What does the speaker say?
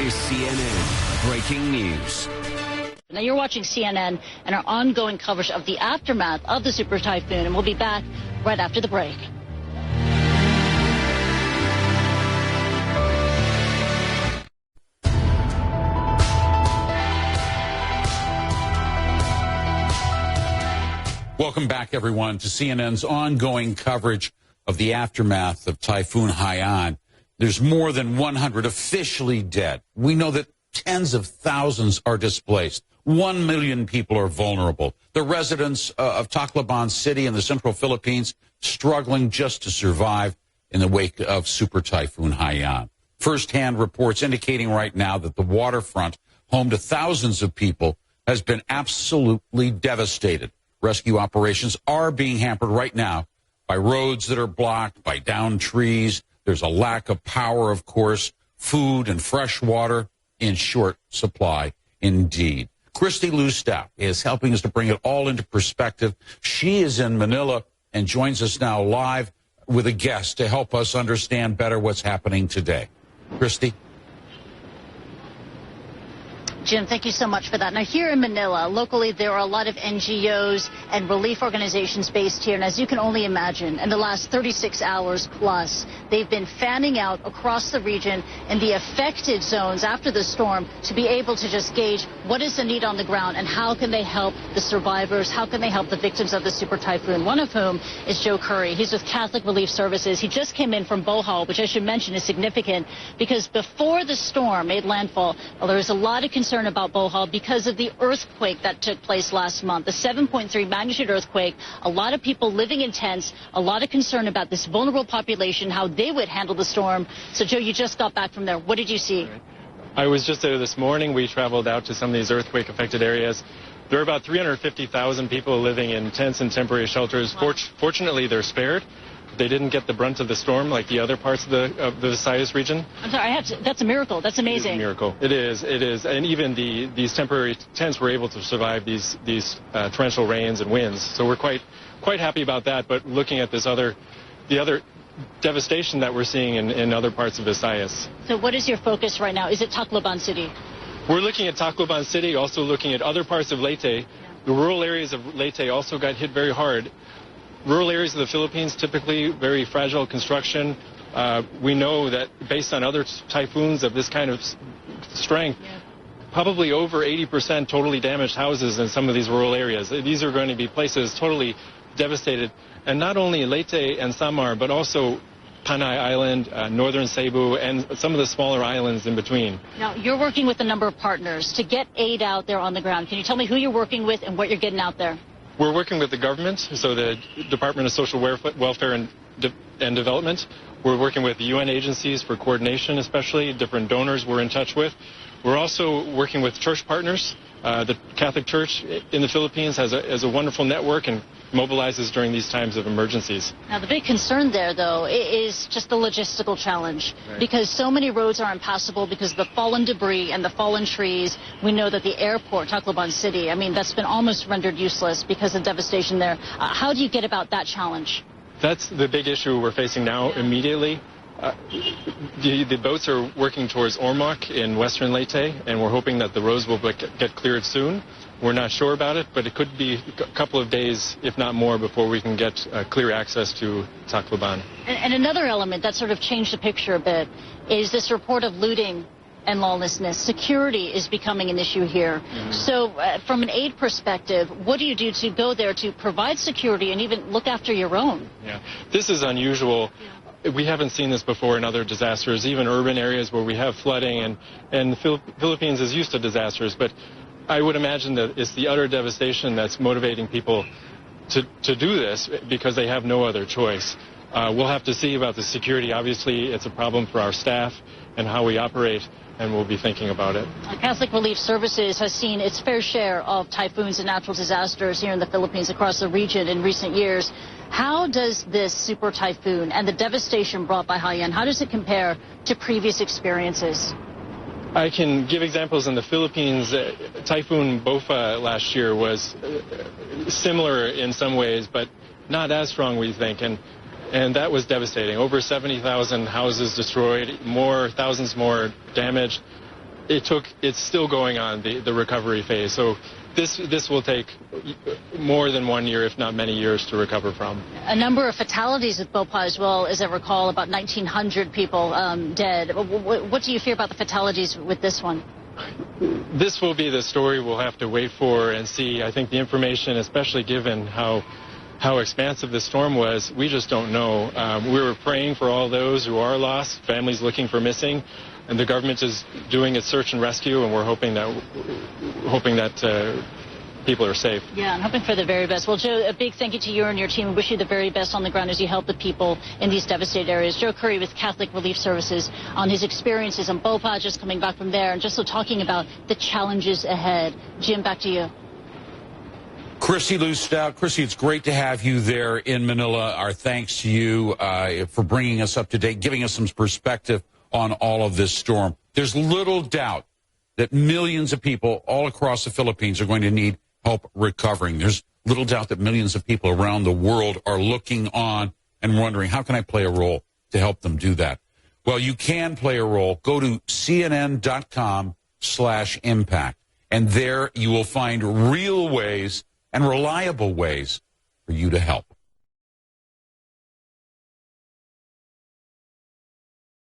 is CNN Breaking News. Now you're watching CNN and our ongoing coverage of the aftermath of the super typhoon, and we'll be back right after the break. Welcome back, everyone, to CNN's ongoing coverage of the aftermath of Typhoon Haiyan. There's more than 100 officially dead. We know that tens of thousands are displaced. 1 million people are vulnerable. The residents of Tacloban City in the central Philippines struggling just to survive in the wake of Super Typhoon Haiyan. First-hand reports indicating right now that the waterfront, home to thousands of people, has been absolutely devastated. Rescue operations are being hampered right now by roads that are blocked, by downed trees. There's a lack of power, of course, food and fresh water in short supply indeed. Christy Lustapp is helping us to bring it all into perspective. She is in Manila and joins us now live with a guest to help us understand better what's happening today. Christy? Jim, thank you so much for that. Now, here in Manila, locally, there are a lot of NGOs and relief organizations based here. And as you can only imagine, in the last 36 hours plus, they've been fanning out across the region in the affected zones after the storm to be able to just gauge what is the need on the ground and how can they help the survivors, how can they help the victims of the super typhoon, one of whom is Joe Curry. He's with Catholic Relief Services. He just came in from Bohol, which I should mention is significant because before the storm made landfall, well, there was a lot of concern about Bohol because of the earthquake that took place last month, the 7.3 magnitude earthquake. A lot of people living in tents, a lot of concern about this vulnerable population, how they would handle the storm. So, Joe, you just got back from there. What did you see? I was just there this morning. We traveled out to some of these earthquake-affected areas. There are about 350,000 people living in tents and temporary shelters. Wow. Fortunately, they're spared. They didn't get the brunt of the storm like the other parts of the Visayas region. I'm sorry, that's a miracle. That's amazing. It is a miracle. It is. And even these temporary tents were able to survive these torrential rains and winds. So we're quite happy about that. But looking at the other devastation that we're seeing in other parts of Visayas. So what is your focus right now? Is it Tacloban City? We're looking at Tacloban City, also looking at other parts of Leyte. The rural areas of Leyte also got hit very hard. Rural areas of the Philippines, typically very fragile construction. We know that based on other typhoons of this kind of strength, probably over 80% totally damaged houses in some of these rural areas. These are going to be places totally devastated. And not only Leyte and Samar, but also Panay Island, northern Cebu, and some of the smaller islands in between. Now, you're working with a number of partners to get aid out there on the ground. Can you tell me who you're working with and what you're getting out there? We're working with the government, so the Department of Social Welfare and Development. We're working with UN agencies for coordination, especially different donors we're in touch with. We're also working with church partners. The Catholic Church in the Philippines has a wonderful network and mobilizes during these times of emergencies. Now, the big concern there, though, is just the logistical challenge. Right. Because so many roads are impassable because of the fallen debris and the fallen trees. We know that the airport, Tacloban City, I mean, that's been almost rendered useless because of devastation there. How do you get about that challenge? That's the big issue we're facing now immediately. The boats are working towards Ormoc in western Leyte, and we're hoping that the roads will get cleared soon. We're not sure about it, but it could be a couple of days, if not more, before we can get clear access to Tacloban. And another element that sort of changed the picture a bit is this report of looting and lawlessness. Security is becoming an issue here. Mm-hmm. So from an aid perspective, what do you do to go there to provide security and even look after your own? Yeah, this is unusual. Yeah. We haven't seen this before in other disasters, even urban areas where we have flooding, and the Philippines is used to disasters. But I would imagine that it's the utter devastation that's motivating people to do this because they have no other choice. We'll have to see about the security. Obviously, it's a problem for our staff and how we operate, and we'll be thinking about it. Catholic Relief Services has seen its fair share of typhoons and natural disasters here in the Philippines across the region in recent years. How does this super typhoon and the devastation brought by Haiyan, how does it compare to previous experiences? I can give examples in the Philippines. Typhoon Bofa last year was similar in some ways, but not as strong, we think, and that was devastating. Over 70,000 houses destroyed, thousands more damaged. it's still going on, the recovery phase. So this will take more than 1 year, if not many years, to recover from. A number of fatalities with Bhopal as well, as I recall, about 1,900 people dead. What do you fear about the fatalities with this one? This will be the story we'll have to wait for and see. I think the information, especially given how expansive the storm was, we just don't know. We were praying for all those who are lost, families looking for missing, and the government is doing its search and rescue, and we're hoping that people are safe. Yeah, I'm hoping for the very best. Well, Joe, a big thank you to you and your team. We wish you the very best on the ground as you help the people in these devastated areas. Joe Curry with Catholic Relief Services on his experiences in Bhopal, just coming back from there, and just so talking about the challenges ahead. Jim, back to you. Chrissy Lustow. Chrissy, it's great to have you there in Manila. Our thanks to you for bringing us up to date, giving us some perspective on all of this storm. There's little doubt that millions of people all across the Philippines are going to need help recovering. There's little doubt that millions of people around the world are looking on and wondering, how can I play a role to help them do that? Well, you can play a role. Go to cnn.com/impact, and there you will find real ways and reliable ways for you to help.